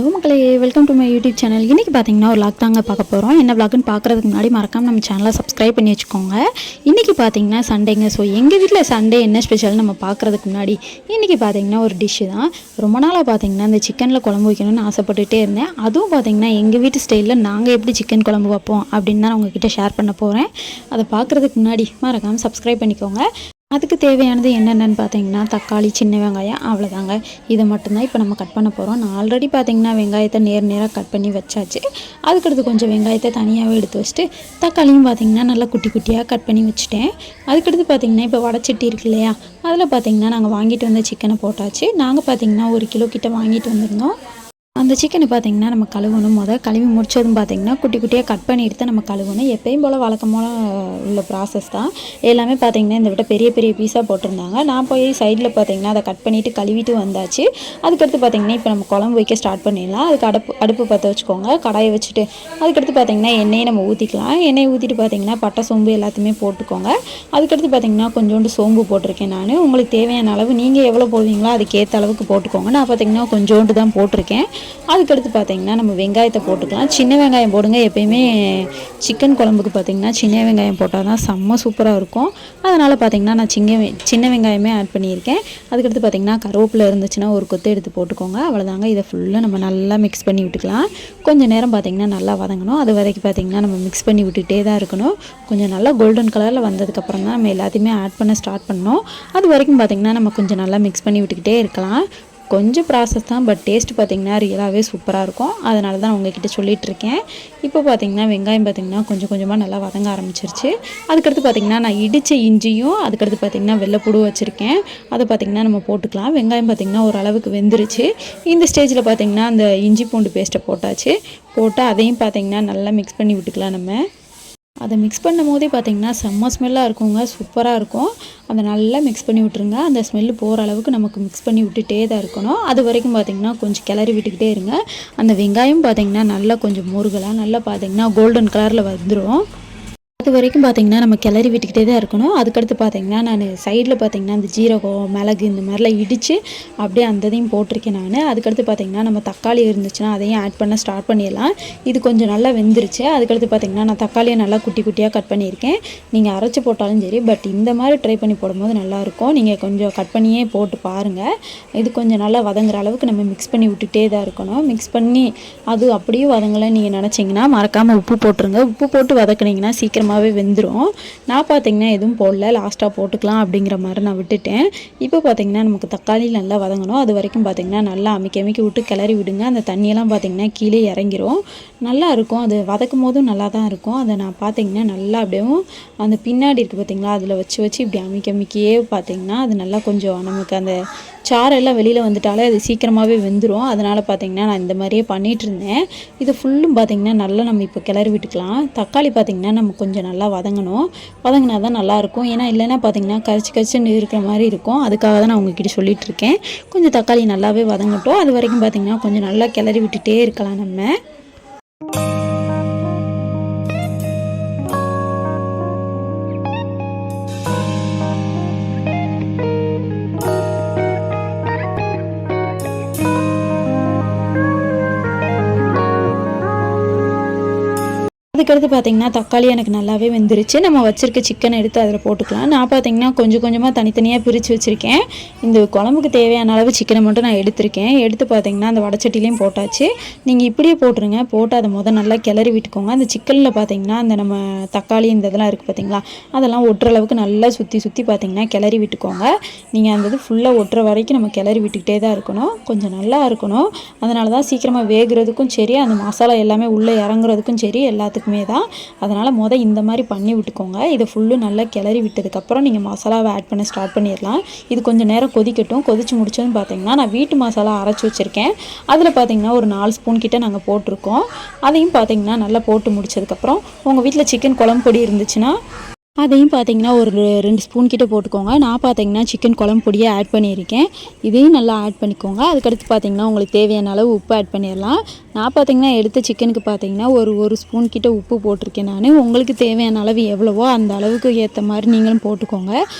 மக்களே welcome to my YouTube channel. இன்றைக்கி பார்த்தீங்கன்னா ஒரு vlog தாங்க பார்க்க போகிறோம். என்ன vlogன்னு பார்க்குறதுக்கு முன்னாடி மறக்காமல் நம்ம சேனலை சப்ஸ்கிரைப் பண்ணி வச்சுக்கோங்க. இன்றைக்கி பார்த்தீங்கன்னா சண்டேங்க. ஸோ எங்கள் வீட்டில் சண்டே என்ன ஸ்பெஷல்னு நம்ம பார்க்குறதுக்கு முன்னாடி இன்றைக்கி பார்த்தீங்கன்னா ஒரு டிஷ்ஷு தான். ரொம்ப நாளாக பார்த்தீங்கன்னா இந்த சிக்கனில் குழம்பு வைக்கணும்னு ஆசைப்பட்டுட்டே இருந்தேன். அதுவும் பார்த்தீங்கன்னா எங்கள் வீட்டு ஸ்டைலில் நாங்கள் எப்படி சிக்கன் குழம்பு வைப்போம் அப்படின்னு தான் உங்ககிட்ட ஷேர் பண்ண போகிறேன். அதை பார்க்குறதுக்கு முன்னாடி மறக்காமல் சப்ஸ்கிரைப் பண்ணிக்கோங்க. அதுக்கு தேவையானது என்னென்னு பார்த்தீங்கன்னா தக்காளி, சின்ன வெங்காயம், அவ்வளோதாங்க. இதை மட்டும்தான் இப்போ நம்ம கட் பண்ண போகிறோம். நான் ஆல்ரெடி பார்த்தீங்கன்னா வெங்காயத்தை நேராக கட் பண்ணி வச்சாச்சு. அதுக்கடுத்து கொஞ்சம் வெங்காயத்தை தனியாகவே எடுத்து வச்சுட்டு தக்காளியும் பார்த்தீங்கன்னா நல்லா குட்டி குட்டியாக கட் பண்ணி வச்சுட்டேன். அதுக்கடுத்து பார்த்தீங்கன்னா இப்போ வடைச்சட்டி இருக்கு இல்லையா, அதில் பார்த்தீங்கன்னா நாங்கள் வாங்கிட்டு வந்த சிக்கனை போட்டாச்சு. நாங்கள் பார்த்தீங்கன்னா 1 கிலோ கிட்ட வாங்கிட்டு வந்திருந்தோம். அந்த சிக்கனை பார்த்தீங்கன்னா நம்ம கழுவணும். கழுவி முடிச்சதும் பார்த்தீங்கன்னா குட்டி குட்டியாக கட் பண்ணி எடுத்து நம்ம கழுவணும். எப்பயும் போல் வழக்கமான உள்ள ப்ராசஸ் தான். எல்லாமே பார்த்தீங்கன்னா இந்த விட பெரிய பெரிய பீஸாக போட்டிருந்தாங்க. நான் போய் சைடில் பார்த்தீங்கன்னா அதை கட் பண்ணிவிட்டு கழுவிட்டு வந்தாச்சு. அதுக்கடுத்து பார்த்தீங்கன்னா இப்போ நம்ம குழம்பு வைக்க ஸ்டார்ட் பண்ணிடலாம். அதுக்கு அடுப்பு பற்ற வச்சுக்கோங்க. கடாயை வச்சுட்டு அதுக்கடுத்து பார்த்தீங்கன்னா எண்ணெயை நம்ம ஊற்றிக்கலாம். எண்ணெயை ஊற்றிட்டு பார்த்தீங்கன்னா பட்டை, சோம்பு எல்லாத்தையுமே போட்டுக்கோங்க. அதுக்கடுத்து பார்த்தீங்கன்னா கொஞ்சோண்டு சோம்பு போட்டிருக்கேன் நான். உங்களுக்கு தேவையான அளவு நீங்கள் எவ்வளோ போடுவீங்களோ அதுக்கேற்ற அளவுக்கு போட்டுக்கோங்க. நான் பார்த்தீங்கன்னா கொஞ்சோண்டு தான் போட்டிருக்கேன். அதுக்கடுத்து பார்த்தீங்கன்னா நம்ம வெங்காயத்தை போட்டுக்கலாம். சின்ன வெங்காயம் போடுங்க. எப்பயுமே சிக்கன் குழம்புக்கு பார்த்தீங்கன்னா சின்ன வெங்காயம் போட்டால் தான் செம்ம சூப்பராக இருக்கும். அதனால் பார்த்தீங்கன்னா நான் சின்ன வெங்காயமே ஆட் பண்ணியிருக்கேன். அதுக்கடுத்து பார்த்தீங்கன்னா கருவேப்பிலை இருந்துச்சுன்னா ஒரு கொத்து எடுத்து போட்டுக்கோங்க. அவ்வளோதாங்க. இதை ஃபுல்லாக நம்ம நல்லா மிக்ஸ் பண்ணி விட்டுக்கலாம். கொஞ்சம் நேரம் பார்த்தீங்கன்னா நல்லா வதங்கணும். அது வரைக்கும் பார்த்தீங்கன்னா நம்ம மிக்ஸ் பண்ணி விட்டுகிட்டே தான் இருக்கணும். கொஞ்சம் நல்லா கோல்டன் கலரில் வந்ததுக்கப்புறம் தான் நம்ம எல்லாத்தையுமே ஆட் பண்ண ஸ்டார்ட் பண்ணணும். அது வரைக்கும் பார்த்தீங்கன்னா நம்ம கொஞ்சம் நல்லா மிக்ஸ் பண்ணி விட்டுக்கிட்டே இருக்கலாம். கொஞ்சம் ப்ராசஸ் தான், பட் டேஸ்ட் பார்த்திங்கன்னா ரியலாகவே சூப்பராக இருக்கும். அதனால தான் உங்ககிட்ட சொல்லிகிட்ருக்கேன். இப்போ பார்த்திங்கன்னா வெங்காயம் பார்த்திங்கன்னா கொஞ்சம் கொஞ்சமாக நல்லா வதங்க ஆரம்பிச்சிருச்சு. அதுக்கடுத்து பார்த்திங்கன்னா நான் இடித்த இஞ்சியும் அதுக்கடுத்து பார்த்திங்கன்னா வெள்ளைப்பூடு வச்சுருக்கேன். அதை பார்த்திங்கன்னா நம்ம போட்டுக்கலாம். வெங்காயம் பார்த்திங்கன்னா ஓரளவுக்கு வெந்துருச்சு. இந்த ஸ்டேஜில் பார்த்திங்கன்னா அந்த இஞ்சி பூண்டு பேஸ்ட்டை போட்டாச்சு. போட்டு அதையும் பார்த்திங்கன்னா நல்லா மிக்ஸ் பண்ணி விட்டுக்கலாம். நம்ம அதை மிக்ஸ் பண்ணும் போதே பார்த்திங்கன்னா செம்ம ஸ்மெல்லாக இருக்குங்க. சூப்பராக இருக்கும். அதை நல்லா மிக்ஸ் பண்ணி விட்டுருங்க. அந்த ஸ்மெல்லு போகிற அளவுக்கு நமக்கு மிக்ஸ் பண்ணி விட்டுட்டே தான் இருக்கணும். அது வரைக்கும் பார்த்திங்கன்னா கொஞ்சம் கிளறி விட்டுக்கிட்டே இருங்க. அந்த வெங்காயம் பார்த்திங்கன்னா நல்லா கொஞ்சம் முருகலாக நல்லா பார்த்திங்கன்னா கோல்டன் கலரில் வந்துடும். அது வரைக்கும் பார்த்திங்கன்னா நம்ம கிளறி விட்டுக்கிட்டே தான் இருக்கணும். அதுக்கடுத்து பார்த்திங்கன்னா நான் சைடில் பார்த்திங்கன்னா அந்த ஜீரகம், மிளகு இந்த மாதிரிலாம் இடித்து அப்படியே அந்ததையும் போட்டிருக்கேன் நான். அதுக்கடுத்து பார்த்திங்கன்னா நம்ம தக்காளி இருந்துச்சுன்னா அதையும் ஆட் பண்ண ஸ்டார்ட் பண்ணிடலாம். இது கொஞ்சம் நல்லா வெந்துருச்சு. அதுக்கடுத்து பார்த்திங்கன்னா நான் தக்காளியை நல்லா குட்டி குட்டியாக கட் பண்ணியிருக்கேன். நீங்கள் அரைச்சி போட்டாலும் சரி, பட் இந்த மாதிரி ட்ரை பண்ணி போடும்போது நல்லாயிருக்கும். நீங்கள் கொஞ்சம் கட் பண்ணியே போட்டு பாருங்கள். இது கொஞ்சம் நல்லா வதங்குற அளவுக்கு நம்ம மிக்ஸ் பண்ணி விட்டுகிட்டே தான் இருக்கணும். மிக்ஸ் பண்ணி அது அப்படியே வதங்கலை நீங்கள் நினச்சிங்கன்னா மறக்காமல் உப்பு போட்டுருங்க. உப்பு போட்டு வதக்குனிங்கன்னா சீக்கிரம் வெந்துடும். நான் பார்த்தீங்கன்னா எதுவும் போடல, லாஸ்ட்டாக போட்டுக்கலாம் அப்படிங்கிற மாதிரி நான் விட்டுட்டேன். இப்போ பார்த்தீங்கன்னா நமக்கு தக்காளி நல்லா வதங்கணும். அது வரைக்கும் பார்த்தீங்கன்னா நல்லா அமைக்க விட்டு கிளறி விடுங்க. அந்த தண்ணியெல்லாம் பார்த்தீங்கன்னா கீழே இறங்கிரும். நல்லா இருக்கும். அது வதக்கும் போதும் நல்லா தான் இருக்கும். அதை நான் பார்த்தீங்கன்னா நல்லா அப்படியே அந்த பின்னாடி இருக்குது பார்த்தீங்களா, அதில் வச்சு இப்படி அமைக்கியே பார்த்தீங்கன்னா அது நல்லா கொஞ்சம் நமக்கு அந்த சாரெல்லாம் வெளியில் வந்துட்டாலே அது சீக்கிரமாகவே வெந்துடும். அதனால் பார்த்திங்கன்னா நான் இந்த மாதிரியே பண்ணிகிட்டு இருந்தேன். இது ஃபுல்லும் பார்த்திங்கன்னா நல்லா நம்ம இப்போ கிளறி விட்டுக்கலாம். தக்காளி பார்த்திங்கன்னா நம்ம கொஞ்சம் நல்லா வதங்கினா தான் நல்லாயிருக்கும். ஏன்னா இல்லைன்னா பார்த்திங்கன்னா கரிச்சுன்னு இருக்கிற மாதிரி இருக்கும். அதுக்காக தான் நான் உங்ககிட்ட சொல்லிகிட்ருக்கேன். கொஞ்சம் தக்காளி நல்லாவே வதங்கட்டும். அது வரைக்கும் பார்த்திங்கன்னா கொஞ்சம் நல்லா கிளறி விட்டுட்டே இருக்கலாம் நம்ம. அதுக்கடுத்து பார்த்திங்கன்னா தக்காளி எனக்கு நல்லாவே வெந்துருச்சு. நம்ம வச்சுருக்க சிக்கனை எடுத்து அதில் போட்டுக்கலாம். நான் பார்த்திங்கன்னா கொஞ்சம் கொஞ்சமாக தனித்தனியாக பிரித்து வச்சுருக்கேன். இந்த குழம்புக்கு தேவையான அளவு சிக்கனை மட்டும் நான் எடுத்திருக்கேன். எடுத்து பார்த்திங்கன்னா அந்த வடைச்சட்டிலையும் போட்டாச்சு. நீங்கள் இப்படியே போட்டுருங்க. போட்டு அதை நல்லா கிளறி விட்டுக்கோங்க. அந்த சிக்கனில் பார்த்திங்கன்னா அந்த நம்ம தக்காளி இந்த இதெல்லாம் இருக்குது பார்த்திங்களா, அதெல்லாம் ஒட்டுற அளவுக்கு நல்லா சுற்றி பார்த்திங்கன்னா கிளறி விட்டுக்கோங்க. நீங்கள் அந்த இது ஃபுல்லாக ஒட்டுற வரைக்கும் நம்ம கிளறி விட்டுக்கிட்டே தான் இருக்கணும். கொஞ்சம் நல்லா இருக்கணும். அதனால தான் சீக்கிரமாக வேகிறதுக்கும் சரி, அந்த மசாலா எல்லாமே உள்ளே இறங்குறதுக்கும் சரி எல்லாத்துக்கும் தான். அதனால் இந்த மாதிரி பண்ணி விட்டுக்கோங்க. இதை ஃபுல்லும் நல்லா கிளறி விட்டதுக்கப்புறம் நீங்கள் மசாலாவை ஆட் பண்ண ஸ்டார்ட் பண்ணிடலாம். இது கொஞ்சம் நேரம் கொதிக்கட்டும். கொதிச்சு முடிச்சதுன்னு பார்த்தீங்கன்னா நான் வீட்டு மசாலா அரைச்சி வச்சுருக்கேன். அதில் பார்த்தீங்கன்னா ஒரு 4 ஸ்பூன் கிட்ட நாங்கள் போட்டிருக்கோம். அதையும் பார்த்தீங்கன்னா நல்லா போட்டு முடிச்சதுக்கப்புறம் உங்கள் வீட்டில் சிக்கன் குழம்பு பொடி இருந்துச்சுன்னா அதையும் பார்த்தீங்கன்னா ஒரு 2 ஸ்பூன் கிட்ட போட்டுக்கோங்க. நான் பார்த்தீங்கன்னா சிக்கன் குழம்பு பொடியை ஆட் பண்ணியிருக்கேன். இதையும் நல்லா ஆட் பண்ணிக்கோங்க. அதுக்கடுத்து பார்த்தீங்கன்னா உங்களுக்கு தேவையான அளவு உப்பு ஆட் பண்ணிடலாம். நான் பார்த்தீங்கன்னா எடுத்த சிக்கனுக்கு பார்த்தீங்கன்னா ஒரு ஸ்பூன் கிட்ட உப்பு போட்டிருக்கேன் நான். உங்களுக்கு தேவையான அளவு எவ்வளவோ அந்த அளவுக்கு ஏற்ற மாதிரி நீங்களும் போட்டுக்கோங்க.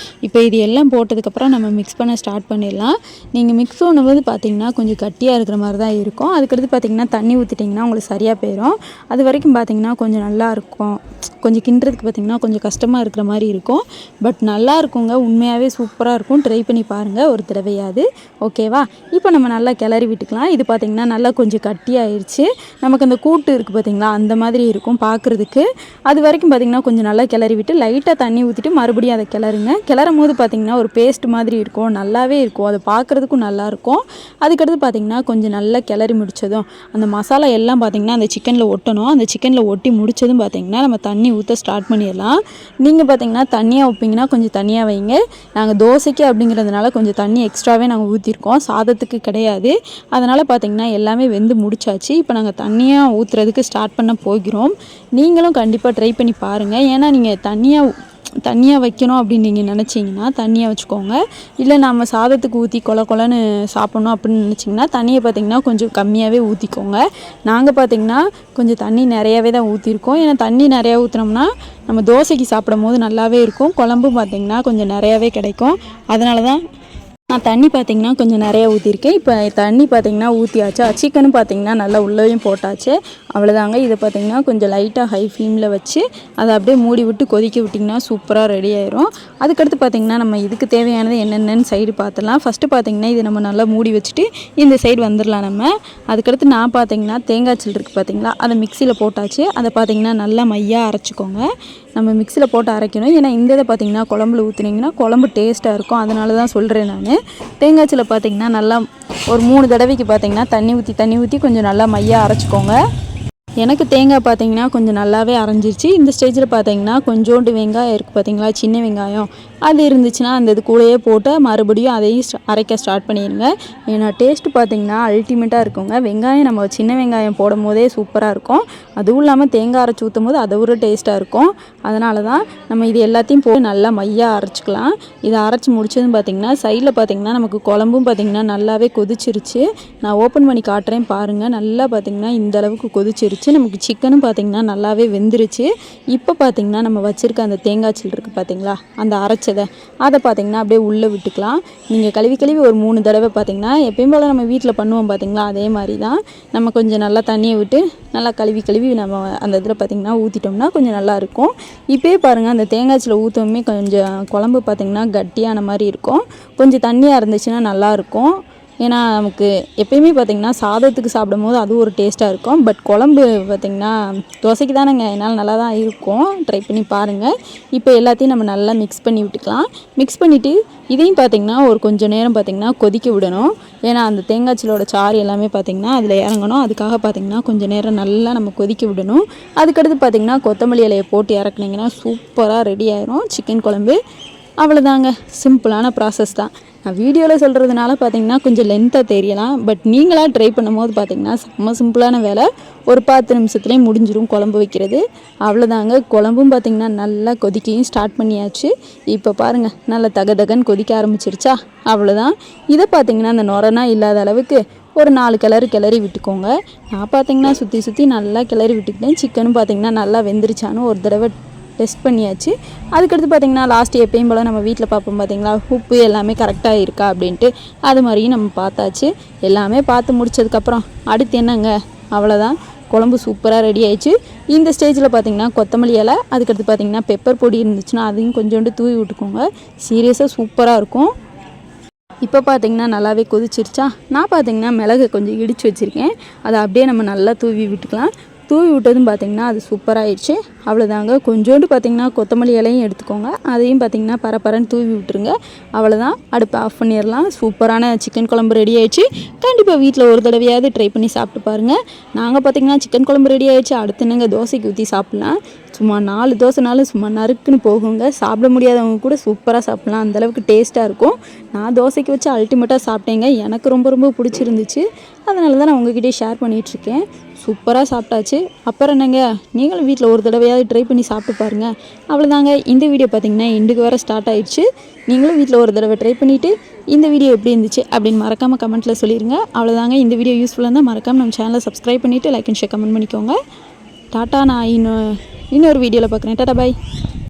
இப்போ இது எல்லாம் போட்டதுக்கப்புறம் நம்ம மிக்ஸ் பண்ண ஸ்டார்ட் பண்ணிடலாம். நீங்கள் மிக்ஸ் பண்ணும்போது பார்த்தீங்கன்னா கொஞ்சம் கட்டியாக இருக்கிற மாதிரி தான் இருக்கும். அதுக்கடுத்து பார்த்தீங்கன்னா தண்ணி ஊற்றிட்டிங்கன்னா உங்களுக்கு சரியாக போயிடும். அது வரைக்கும் பார்த்தீங்கன்னா கொஞ்சம் நல்லாயிருக்கும். கொஞ்சம் கிண்டுறதுக்கு பார்த்தீங்கன்னா கொஞ்சம் கஷ்டமாக இருக்கிற மாதிரி இருக்கும். பட் நல்லா இருக்குங்க, உண்மையாகவே சூப்பராக இருக்கும். ட்ரை பண்ணி பாருங்கள் ஒரு தடவையாவது. ஓகேவா? இப்போ நம்ம நல்லா கிளறி விட்டுக்கலாம். இது பார்த்திங்கன்னா நல்லா கொஞ்சம் கட்டியாயிருச்சு. நமக்கு அந்த கூட்டு இருக்குது பார்த்திங்களா, அந்த மாதிரி இருக்கும் பார்க்குறதுக்கு. அது வரைக்கும் பார்த்திங்கன்னா கொஞ்சம் நல்லா கிளறி விட்டு லைட்டாக தண்ணி ஊற்றிட்டு மறுபடியும் அதை கிளறுங்க. கிளறும் போது பார்த்திங்கன்னா ஒரு பேஸ்ட் மாதிரி இருக்கும், நல்லாவே இருக்கும். அதை பார்க்குறதுக்கும் நல்லாயிருக்கும். அதுக்கடுத்து பார்த்திங்கன்னா கொஞ்சம் நல்லா கிளறி முடித்ததும் அந்த மசாலா எல்லாம் பார்த்திங்கன்னா அந்த சிக்கனில் ஒட்டணும். அந்த சிக்கனில் ஒட்டி முடித்ததும் பார்த்திங்கன்னா நம்ம தண்ணி ஊற்ற ஸ்டார்ட் பண்ணிடலாம். நீங்கள் பார்த்திங்கன்னா தண்ணியாக வைப்பீங்கன்னா கொஞ்சம் தண்ணியாக வைங்க. நாங்கள் தோசைக்கு அப்படிங்கிறதுனால கொஞ்சம் தண்ணி எக்ஸ்ட்ராவே நாங்கள் ஊற்றிருக்கோம், சாதத்துக்கு கிடையாது. அதனால் பார்த்திங்கன்னா எல்லாமே வெந்து முடிச்சாச்சு. இப்போ நாங்கள் தண்ணியாக ஊற்றுறதுக்கு ஸ்டார்ட் பண்ண போகிறோம். நீங்களும் கண்டிப்பாக ட்ரை பண்ணி பாருங்கள். ஏன்னா நீங்கள் தண்ணியாக வைக்கணும் அப்படின்னு நீங்கள் நினச்சிங்கன்னா தண்ணியாக வச்சுக்கோங்க. இல்லை நம்ம சாதத்துக்கு ஊற்றி கொலன்னு சாப்பிட்ணும் அப்படின்னு நினச்சிங்கன்னா தண்ணியை பார்த்திங்கன்னா கொஞ்சம் கம்மியாகவே ஊற்றிக்கோங்க. நாங்கள் பார்த்திங்கன்னா கொஞ்சம் தண்ணி நிறையாவே தான் ஊற்றிருக்கோம். ஏன்னா தண்ணி நிறையா ஊற்றினோம்னா நம்ம தோசைக்கு சாப்பிடும் போது நல்லாவே இருக்கும். குழம்பும் பார்த்திங்கன்னா கொஞ்சம் நிறையாவே கிடைக்கும். அதனால தான் நான் தண்ணி பார்த்திங்கன்னா கொஞ்சம் நிறையா ஊற்றிருக்கேன். இப்போ தண்ணி பார்த்திங்கன்னா ஊற்றியாச்சா, சிக்கனும் பார்த்திங்கன்னா நல்லா உள்ளேயும் போட்டாச்சு. அவ்வளோதாங்க. இதை பார்த்திங்கன்னா கொஞ்சம் லைட்டாக ஹை ஃப்ளேமில் வச்சு அதை அப்படியே மூடி விட்டு கொதிக்க விட்டிங்கன்னா சூப்பராக ரெடி ஆயிரும். அதுக்கடுத்து பார்த்திங்கன்னா நம்ம இதுக்கு தேவையானது என்னென்னு சைடு பார்த்துடலாம். ஃபஸ்ட்டு பார்த்திங்கன்னா இது நம்ம நல்லா மூடி வச்சுட்டு இந்த சைடு வந்துடலாம் நம்ம. அதுக்கடுத்து நான் பார்த்திங்கன்னா தேங்காய் சில் இருக்குது பார்த்திங்களா, அதை மிக்சியில் போட்டாச்சு. அதை பார்த்திங்கன்னா நல்லா மையாக அரைச்சிக்கோங்க. நம்ம மிக்சியில் போட்டு அரைக்கணும். ஏன்னா இந்த இதை பார்த்திங்கன்னா குழம்புல ஊற்றுனீங்கன்னா குழம்பு டேஸ்ட்டாக இருக்கும். அதனால தான் சொல்கிறேன் நான். தேங்காய்ச்சில் பார்த்திங்கன்னா நல்லா ஒரு 3 தடவைக்கு பார்த்திங்கன்னா தண்ணி ஊற்றி கொஞ்சம் நல்லா மையாக அரைச்சிக்கோங்க. எனக்கு தேங்காய் பார்த்திங்கன்னா கொஞ்சம் நல்லாவே அரைஞ்சிருச்சு. இந்த ஸ்டேஜில் பார்த்திங்கன்னா கொஞ்சோண்டு வெங்காயம் இருக்குது பார்த்திங்களா, சின்ன வெங்காயம், அது இருந்துச்சுன்னா அந்த இது கூடயே போட்டு மறுபடியும் அதையும் அரைக்க ஸ்டார்ட் பண்ணிடுங்க. ஏன்னா டேஸ்ட்டு பார்த்திங்கன்னா அல்டிமேட்டாக இருக்குங்க. வெங்காயம் நம்ம சின்ன வெங்காயம் போடும் போதே சூப்பராக இருக்கும். அதுவும் இல்லாமல் தேங்காய் அரைச்சி ஊற்றும் போது அதை ஒரு டேஸ்ட்டாக இருக்கும். அதனால தான் நம்ம இது எல்லாத்தையும் போட்டு நல்லா மையாக அரைச்சிக்கலாம். இதை அரைச்சி முடிச்சதும் பார்த்திங்கன்னா சைடில் பார்த்திங்கன்னா நமக்கு குழம்பும் பார்த்திங்கன்னா நல்லாவே கொதிச்சிருச்சு. நான் ஓப்பன் பண்ணி காட்டுறேன் பாருங்கள். நல்லா பார்த்திங்கன்னா இந்த அளவுக்கு கொதிச்சிருச்சு. நமக்கு சிக்கனும் பார்த்திங்கன்னா நல்லாவே வெந்துருச்சு. இப்போ பார்த்திங்கன்னா நம்ம வச்சுருக்க அந்த தேங்காய் சில் இருக்குது பார்த்திங்களா, அந்த அரைச்சதை அதை பார்த்திங்கன்னா அப்படியே உள்ளே விட்டுக்கலாம். நீங்கள் கழுவி ஒரு 3 தடவை பார்த்திங்கன்னா எப்பயும் போல் நம்ம வீட்டில் பண்ணுவோம் பார்த்திங்களா, அதே மாதிரி தான். நம்ம கொஞ்சம் நல்லா தண்ணியை விட்டு நல்லா கழுவி நம்ம அந்த இதில் பார்த்திங்கன்னா ஊற்றிட்டோம்னா கொஞ்சம் நல்லாயிருக்கும். இப்போயே பாருங்கள் அந்த தேங்காய் சில் ஊற்றவுமே கொஞ்சம் குழம்பு பார்த்திங்கன்னா கட்டியான மாதிரி இருக்கும். கொஞ்சம் தண்ணியாக இருந்துச்சுன்னா நல்லாயிருக்கும். ஏன்னா நமக்கு எப்பயுமே பார்த்திங்கன்னா சாதத்துக்கு சாப்பிடும் போது அது ஒரு டேஸ்ட்டாக இருக்கும். பட் குழம்பு பார்த்திங்கன்னா தோசைக்கு தானேங்க, என்னால் நல்லா தான் இருக்கும். ட்ரை பண்ணி பாருங்கள். இப்போ எல்லாத்தையும் நம்ம நல்லா மிக்ஸ் பண்ணி விட்டுக்கலாம். மிக்ஸ் பண்ணிவிட்டு இதையும் பார்த்திங்கன்னா ஒரு கொஞ்சம் நேரம் பார்த்திங்கன்னா கொதிக்க விடணும். ஏன்னா அந்த தேங்காய் சில்லோட சாறு எல்லாமே பார்த்திங்கன்னா அதில் இறங்கணும். அதுக்காக பார்த்திங்கன்னா கொஞ்சம் நேரம் நல்லா நம்ம கொதிக்க விடணும். அதுக்கடுத்து பார்த்திங்கன்னா கொத்தமல்லி இலையை போட்டு இறக்குனீங்கன்னா சூப்பராக ரெடி ஆயிரும் சிக்கன் குழம்பு. அவ்வளோதாங்க, சிம்பிளான ப்ராசஸ் தான். நான் வீடியோவில் சொல்கிறதுனால பார்த்திங்கன்னா கொஞ்சம் லென்த்தாக தெரியலாம். பட் நீங்களாக ட்ரை பண்ணும்போது பார்த்திங்கன்னா செம்ம சிம்பிளான வேலை. ஒரு 10 நிமிஷத்துலேயே முடிஞ்சிடும் குழம்பு வைக்கிறது. அவ்வளோதாங்க. குழம்பும் பார்த்திங்கன்னா நல்லா கொதிக்கையும் ஸ்டார்ட் பண்ணியாச்சு. இப்போ பாருங்கள் நல்லா தகன்னு கொதிக்க ஆரம்பிச்சிருச்சா. அவ்வளோதான். இதை பார்த்திங்கன்னா அந்த நுரனா இல்லாத அளவுக்கு ஒரு 4 கிளறி விட்டுக்கோங்க. நான் பார்த்திங்கன்னா சுற்றி நல்லா கிளறி விட்டுக்கிட்டேன். சிக்கனும் பார்த்திங்கன்னா நல்லா வெந்துருச்சான்னு ஒரு தடவை டெஸ்ட் பண்ணியாச்சு. அதுக்கடுத்து பார்த்திங்கன்னா லாஸ்ட் எப்பயும் போல் நம்ம வீட்டில் பார்ப்போம் பார்த்திங்களா, உப்பு எல்லாமே கரெக்டாக இருக்கா அப்படின்ட்டு. அது மாதிரியும் நம்ம பார்த்தாச்சு. எல்லாமே பார்த்து முடிச்சதுக்கப்புறம் அடுத்து என்னங்க, அவ்வளோதான். குழம்பு சூப்பராக ரெடி ஆயிடுச்சு. இந்த ஸ்டேஜில் பார்த்திங்கன்னா கொத்தமல்லி இலை, அதுக்கடுத்து பார்த்திங்கன்னா பெப்பர் பொடி இருந்துச்சுன்னா அதையும் கொஞ்சோண்டு தூவி விட்டுக்கோங்க. சீரியஸாக சூப்பராக இருக்கும். இப்போ பார்த்திங்கன்னா நல்லாவே கொதிச்சிருச்சா. நான் பார்த்திங்கன்னா மிளகு கொஞ்சம் இடித்து வச்சுருக்கேன். அதை அப்படியே நம்ம நல்லா தூவி விட்டுக்கலாம். தூவி விட்டதும் பார்த்திங்கன்னா அது சூப்பராகிடுச்சு. அவ்வளோதாங்க. கொஞ்சோண்டு பார்த்திங்கன்னா கொத்தமல்லி இலையும் எடுத்துக்கோங்க. அதையும் பார்த்திங்கன்னா பரப்பரன்னு தூவி விட்டுருங்க. அவ்வளோதான். அடுப்பை ஆஃப் பண்ணிடலாம். சூப்பரான சிக்கன் குழம்பு ரெடி ஆயிடுச்சு. கண்டிப்பாக வீட்டில் ஒரு தடவையாவது ட்ரை பண்ணி சாப்பிட்டு பாருங்கள். நாங்கள் பார்த்திங்கன்னா சிக்கன் குழம்பு ரெடி ஆயிடுச்சு. அடுத்து என்னங்க தோசைக்கு ஊற்றி சாப்பிட்லாம். சும்மா 4 தோசைனாலும் சும்மா நறுக்குன்னு போகுங்க. சாப்பிட முடியாதவங்க கூட சூப்பராக சாப்பிட்லாம், அந்தளவுக்கு டேஸ்ட்டாக இருக்கும். நான் தோசைக்கு வச்சு அல்டிமேட்டாக சாப்பிட்டேங்க. எனக்கு ரொம்ப ரொம்ப பிடிச்சிருந்துச்சு. அதனால தான் நான் உங்ககிட்டயே ஷேர் பண்ணிகிட்ருக்கேன். சூப்பராக சாப்பிட்டாச்சு. அப்புறம் என்னங்க, நீங்களும் வீட்டில் ஒரு தடவையாவது ட்ரை பண்ணி சாப்பிட்டு பாருங்கள். அவ்வளோதாங்க. இந்த வீடியோ பார்த்திங்கன்னா எண்டுக்கு வேறு ஸ்டார்ட் ஆகிடுச்சு. நீங்களும் வீட்டில் ஒரு தடவை ட்ரை பண்ணிவிட்டு இந்த வீடியோ எப்படி இருந்துச்சு அப்படின்னு மறக்காமல் கமெண்ட்டில் சொல்லிடுங்க. அவ்வளோதாங்க. இந்த வீடியோ யூஸ்ஃபுல்லாக இருந்தால் மறக்காமல் நம்ம சேனலை சப்ஸ்கிரைப் பண்ணிவிட்டு லைக் அண்ட் ஷேர் கமெண்ட் பண்ணிக்கோங்க. டாட்டா. நான் இன்னொரு வீடியோவில் பார்க்குறேன். டாட்டா பாய்.